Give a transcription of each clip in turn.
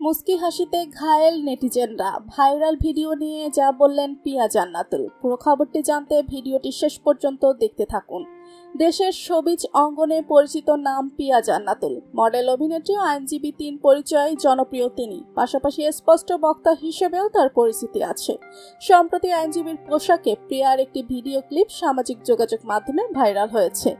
মুস্কি হাসিতে ঘায়েল নেটিজেনরা। Viral video নিয়ে যা বললেন পিয়া জান্নাতুল। পুরো খবরটি জানতে ভিডিওটি শেষ পর্যন্ত দেখতে থাকুন। দেশের শোবিজ অঙ্গনে পরিচিত নাম পিয়া জান্নাতুল। মডেল, অভিনেত্রী ও আইনজীবী তিন পরিচয়ে জনপ্রিয় তিনি। পাশাপাশি স্পষ্ট বক্তা হিসেবেও তার পরিচিতি আছে। সম্প্রতি আইনজীবীর পোশাকে পিয়ার একটি ভিডিও ক্লিপ সামাজিক যোগাযোগ মাধ্যমে ভাইরাল হয়েছে।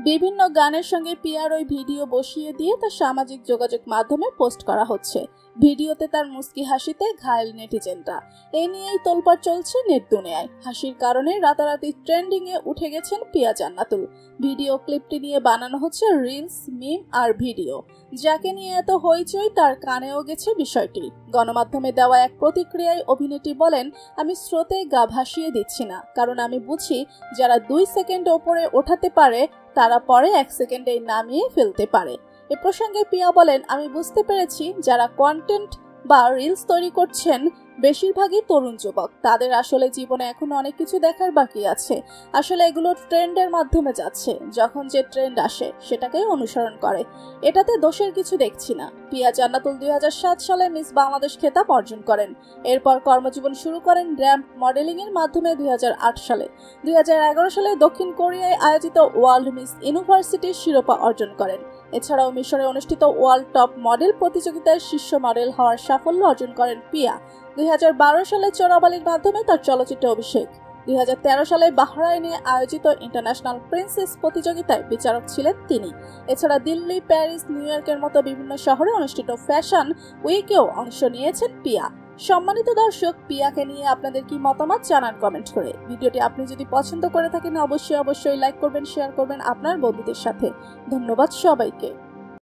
বিভিন্ন গানের সঙ্গে পিয়ার ওই ভিডিও বসিয়ে দিয়ে তা সামাজিক যোগাযোগ মাধ্যমে পোস্ট করা হচ্ছে। ভিডিওতে তার মুস্কি হাসিতে ঘায়েল নেটিজেনরা। এ নিয়েই তোলপাড় চলছে নেট দুনিয়ায়। হাসির কারণে রাতারাতি ট্রেন্ডিং এ উঠে গেছেন পিয়া জান্নাতুল। ভিডিও ক্লিপটি নিয়ে বানানো হচ্ছে রিলস, মিম আর ভিডিও। যাকে নিয়ে এত হইচই তার কানেও গেছে বিষয়টি। গণমাধ্যমে দেওয়া এক প্রতিক্রিয়ায় অভিনেত্রী বলেন, আমি স্রোতে গা ভাসিয়ে দিচ্ছি না, কারণ আমি বুঝি যারা 2 সেকেন্ড ওপরে ওঠাতে পারে তারা পরে 1 সেকেন্ডেই নামিয়ে ফেলতে পারে। এ প্রসঙ্গে পিয়া বলেন, আমি বুঝতে পেরেছি যারা কন্টেন্ট বা রিলস তৈরি করছেন বেশিরভাগই তরুণ যুবক। তাদের আসলে জীবনে এখনো অনেক কিছু দেখার বাকি আছে। আসলে এগুলো ট্রেন্ডের মাধ্যমে যাচ্ছে। যখন যে ট্রেন্ড আসে সেটাকেই অনুসরণ করে। এটাতে দোষের কিছু দেখছি না। পিয়া জান্নাতুল 2007 সালে মিস বাংলাদেশ খেতাব অর্জন করেন। এরপর কর্মজীবন শুরু করেন র্যাম্প মডেলিং এর মাধ্যমে 2008 সালে। 2011 সালে দক্ষিণ কোরিয়ায় আয়োজিত ওয়ার্ল্ড মিস ইউনিভার্সিটির শিরোপা অর্জন করেন। এছাড়াও মিশরে অনুষ্ঠিত ওয়ার্ল্ড টপ মডেল প্রতিযোগিতায় শীর্ষ মডেল হওয়ার সাফল্য অর্জন করেন পিয়া। 2012 সালে চোরাবালির মাধ্যমে তার চলচ্চিত্রে অভিষেক। 2013 সালে বাহরাইনে আয়োজিত ইন্টারন্যাশনাল প্রিন্সেস প্রতিযোগিতায় বিচারক ছিলেন তিনি। এছাড়া দিল্লি, প্যারিস, নিউ ইয়র্কের মতো বিভিন্ন শহরে অনুষ্ঠিত ফ্যাশন উইকেও অংশ নিয়েছেন পিয়া। সম্মানিত দর্শক, পিয়াকে নিয়ে আপনাদের কি মতামত জানান কমেন্ট করে। ভিডিওটি আপনি যদি পছন্দ করে থাকেন অবশ্যই লাইক করবেন, শেয়ার করবেন আপনার বন্ধুদের সাথে। ধন্যবাদ সবাইকে।